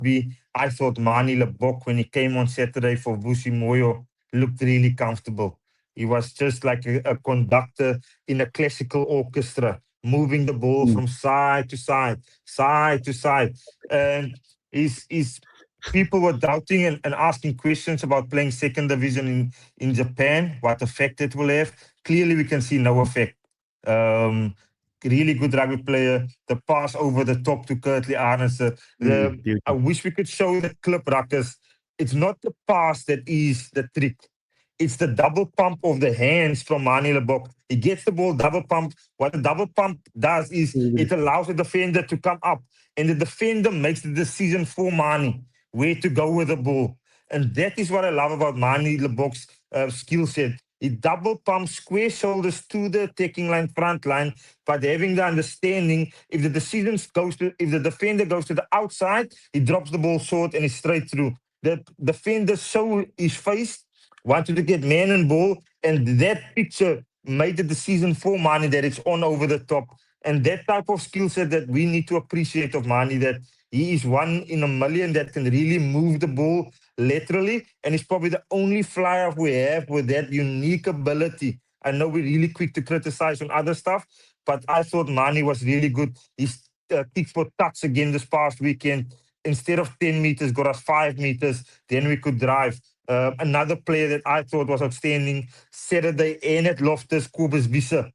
rugby, I thought Mani Lebok, when he came on Saturday for Vusi Moyo, looked really comfortable. He was just like a conductor in a classical orchestra, moving the ball Mm. from side to side, side to side. And he's people were doubting and asking questions about playing second division in Japan, what effect it will have. Clearly, we can see no effect. Um, really good rugby player. The pass over the top to Kurtley Arnesen. I Beauty. wish we could show the clip, Ruckus. It's not the pass that is the trick. It's the double pump of the hands from Mani Lebok. He gets the ball double pump. What the double pump does is Mm. it allows the defender to come up, and the defender makes the decision for Mani where to go with the ball. And that is what I love about Mani Lebok's skill set. He double pumps square shoulders to the attacking line, front line, but having the understanding if the decision goes to, if the defender goes to the outside, he drops the ball short and is straight through. The defender show his face, wanted to get man and ball, and that picture made the decision for Mani that it's on over the top. And that type of skill set that we need to appreciate of Mani, that he is one in a million that can really move the ball laterally, and he's probably the only flyer we have with that unique ability. I know we're really quick to criticize on other stuff, but I thought Mani was really good. His kick for touch again this past weekend, instead of 10 meters, got us 5 meters, then we could drive. Another player that I thought was outstanding Saturday, and at Loftus, Kobus Wisse.